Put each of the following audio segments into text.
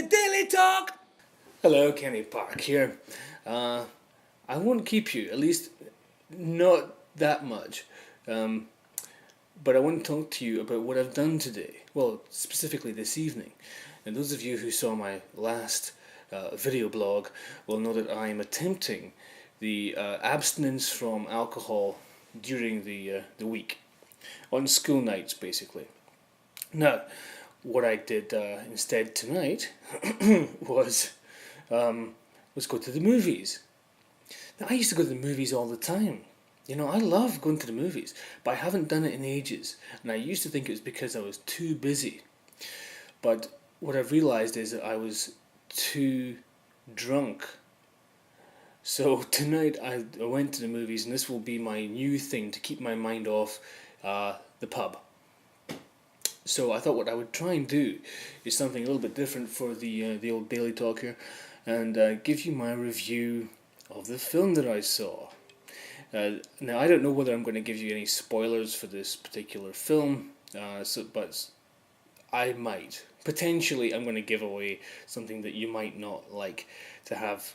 the Daily Talk! Hello, Kenny Park here. I won't keep you, at least not that much. But I want to talk to you about what I've done today. Well, specifically this evening. And those of you who saw my last video blog will know that I am attempting the abstinence from alcohol during the week. On school nights, basically. Now, what I did instead tonight was go to the movies. Now, I used to go to the movies all the time. You know, I love going to the movies, but I haven't done it in ages. And I used to think it was because I was too busy. But what I've realised is that I was too drunk. So tonight I went to the movies, and this will be my new thing to keep my mind off the pub. So I thought what I would try and do is something a little bit different for the old Daily Talk here, and give you my review of the film that I saw. Now I don't know whether I'm going to give you any spoilers for this particular film, but I might. Potentially I'm going to give away something that you might not like to have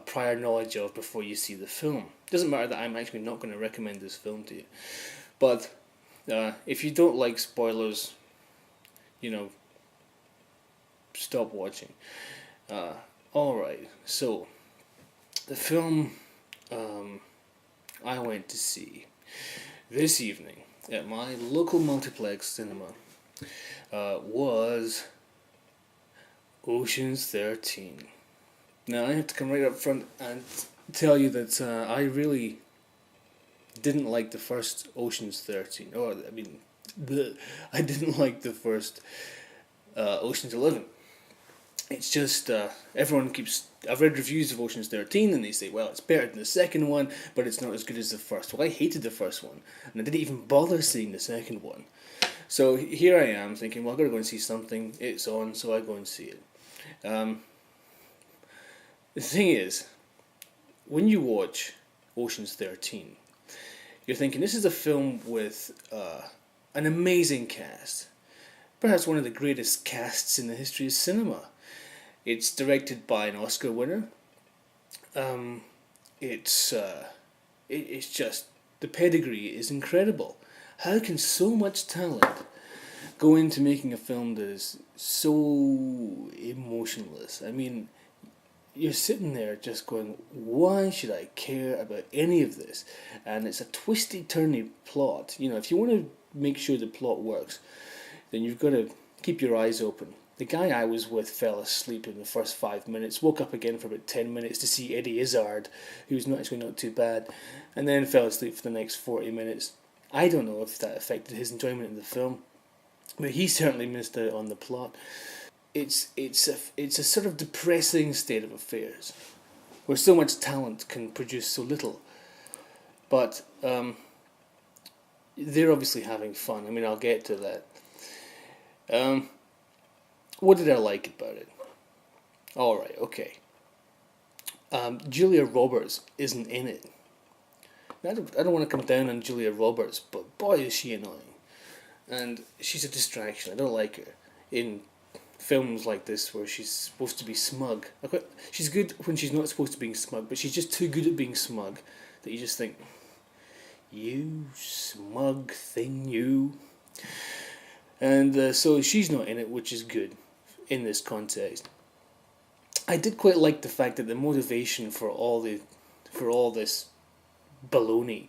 prior knowledge of before you see the film. Doesn't matter that I'm actually not going to recommend this film to you, but if you don't like spoilers, stop watching. Alright, so the film I went to see this evening at my local multiplex cinema was Ocean's 13. Now I have to come right up front and tell you that I really didn't like the first Ocean's 13. I didn't like the first Ocean's 11. It's just, I've read reviews of Ocean's 13 and they say, well, it's better than the second one, but it's not as good as the first. Well, I hated the first one, and I didn't even bother seeing the second one. So here I am thinking, well, I've got to go and see something. It's on, so I go and see it. The thing is, when you watch Ocean's 13, you're thinking, this is a film with an amazing cast. Perhaps one of the greatest casts in the history of cinema. It's directed by an Oscar winner. It's just, the pedigree is incredible. How can so much talent go into making a film that is so emotionless? I mean, you're sitting there just going, why should I care about any of this? And it's a twisty-turny plot. If you want to make sure the plot works, then you've got to keep your eyes open. The guy I was with fell asleep in the first 5 minutes, woke up again for about 10 minutes to see Eddie Izzard, who's not too bad, and then fell asleep for the next 40 minutes. I don't know if that affected his enjoyment of the film, but he certainly missed out on the plot. It's a sort of depressing state of affairs, where so much talent can produce so little. But they're obviously having fun. I mean, I'll get to that. What did I like about it? Alright, okay. Julia Roberts isn't in it. I don't want to come down on Julia Roberts, but boy is she annoying. And she's a distraction. I don't like her in films like this where she's supposed to be smug. She's good when she's not supposed to be smug, but she's just too good at being smug that you just think, you smug thing, you. And so she's not in it, which is good in this context. I did quite like the fact that the motivation for all this baloney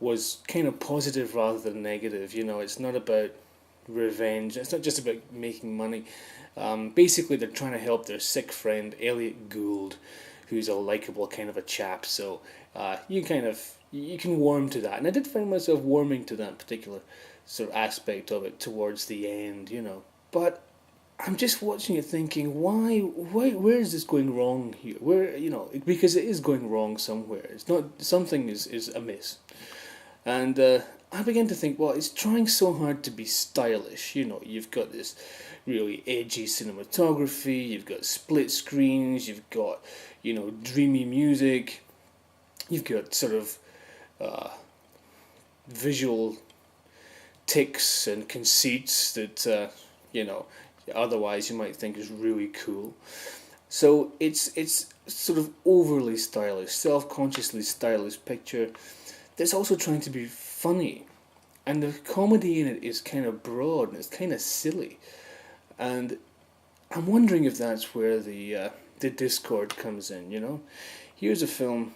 was kind of positive rather than negative. It's not about revenge. It's not just about making money. Basically, they're trying to help their sick friend Elliot Gould, who's a likable kind of a chap. So you can warm to that, and I did find myself warming to that particular sort of aspect of it towards the end. But I'm just watching it thinking, why, where is this going wrong here? Because it is going wrong somewhere. It's not, something is amiss. And I began to think, well, it's trying so hard to be stylish. You've got this really edgy cinematography, you've got split screens, you've got, dreamy music, you've got sort of visual tics and conceits that, otherwise you might think is really cool. So it's sort of overly stylish, self-consciously stylish picture that's also trying to be funny. And the comedy in it is kind of broad and it's kind of silly. And I'm wondering if that's where the discord comes in, you know? Here's a film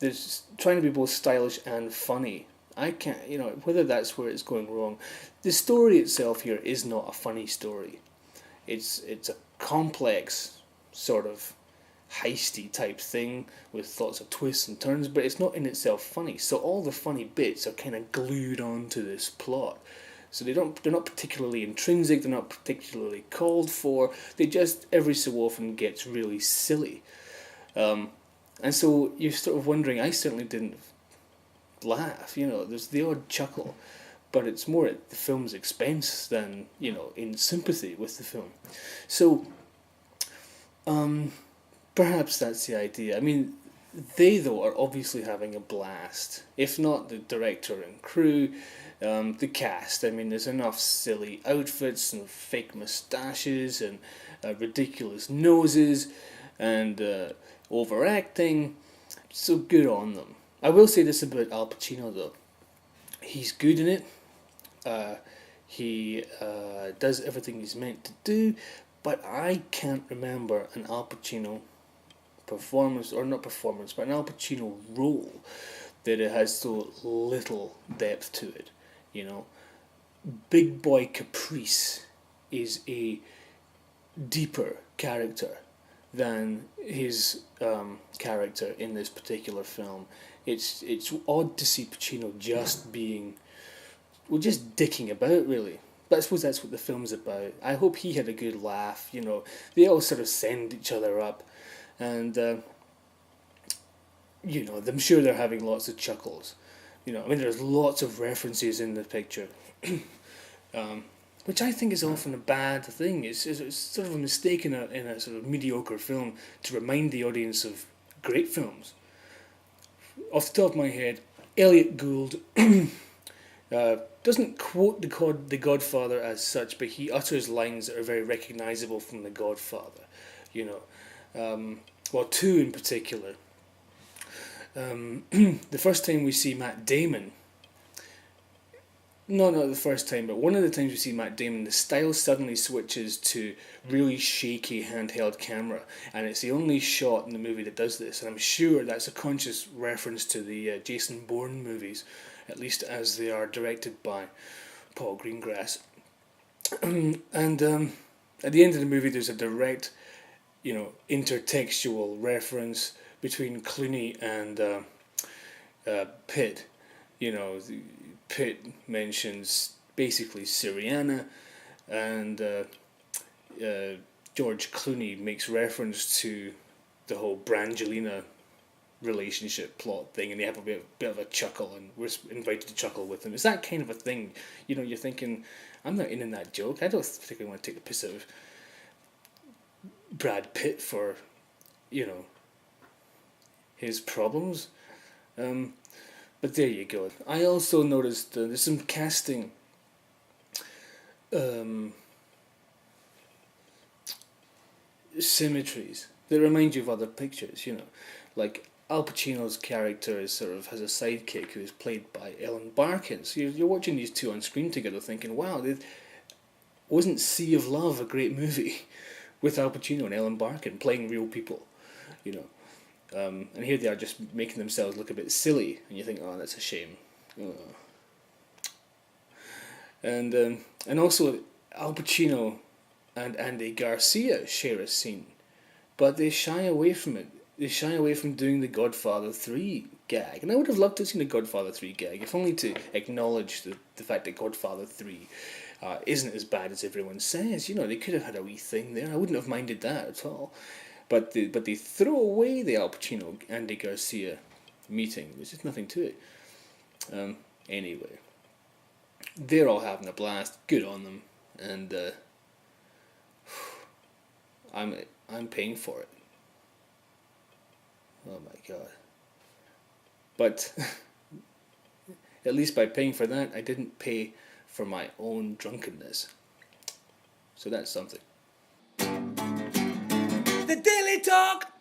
that's trying to be both stylish and funny. I can't, you know, whether that's where it's going wrong. The story itself here is not a funny story. It's a complex sort of heisty type thing with lots of twists and turns, but it's not in itself funny. So all the funny bits are kind of glued onto this plot. So they're not particularly intrinsic, they're not particularly called for. They just every so often gets really silly. And so you're sort of wondering, I certainly didn't laugh, you know, there's the odd chuckle, but it's more at the film's expense than, you know, in sympathy with the film. So, perhaps that's the idea. I mean, they, though, are obviously having a blast. If not the director and crew, the cast. I mean, there's enough silly outfits and fake moustaches and ridiculous noses and overacting. So good on them. I will say this about Al Pacino, though. He's good in it. He does everything he's meant to do, but I can't remember an Al Pacino performance, or not performance, but an Al Pacino role that it has so little depth to it. You know, Big Boy Caprice is a deeper character than his character in this particular film. It's odd to see Pacino just being, well, just dicking about, really. But I suppose that's what the film's about. I hope he had a good laugh. You know, they all sort of send each other up, and you know, I'm sure they're having lots of chuckles. You know, I mean, there's lots of references in the picture, which I think is often a bad thing. It's sort of a mistake in a sort of mediocre film to remind the audience of great films. Off the top of my head, Elliot Gould doesn't quote the Godfather as such, but he utters lines that are very recognisable from The Godfather. You know, well, two in particular. The first time we see Matt Damon, no, not the first time, but one of the times we see Matt Damon, the style suddenly switches to really shaky handheld camera, and it's the only shot in the movie that does this, and I'm sure that's a conscious reference to the Jason Bourne movies, at least as they are directed by Paul Greengrass. And at the end of the movie, there's a direct, you know, intertextual reference between Clooney and Pitt. You know, Pitt mentions basically Syriana, and George Clooney makes reference to the whole Brangelina relationship plot thing, and they have a bit of a chuckle, and we're invited to chuckle with them. It's that kind of a thing. You know, you're thinking, I'm not in that joke. I don't particularly want to take the piss out of Brad Pitt for, you know, his problems. But there you go. I also noticed there's some casting symmetries that remind you of other pictures, you know. Like Al Pacino's character is sort of has a sidekick who is played by Ellen Barkin. So you're watching these two on screen together thinking, wow, wasn't Sea of Love a great movie with Al Pacino and Ellen Barkin playing real people, you know. And here they are just making themselves look a bit silly, and you think, oh, that's a shame. Oh. And also Al Pacino and Andy Garcia share a scene, but they shy away from it. They shy away from doing the Godfather 3 gag, and I would have loved to have seen the Godfather 3 gag, if only to acknowledge the fact that Godfather 3 isn't as bad as everyone says. You know, they could have had a wee thing there. I wouldn't have minded that at all. But they throw away the Al Pacino Andy Garcia meeting. There's just nothing to it. Anyway, they're all having a blast. Good on them, and I'm paying for it. Oh my god! But at least by paying for that, I didn't pay for my own drunkenness. So that's something. The Daily Talk!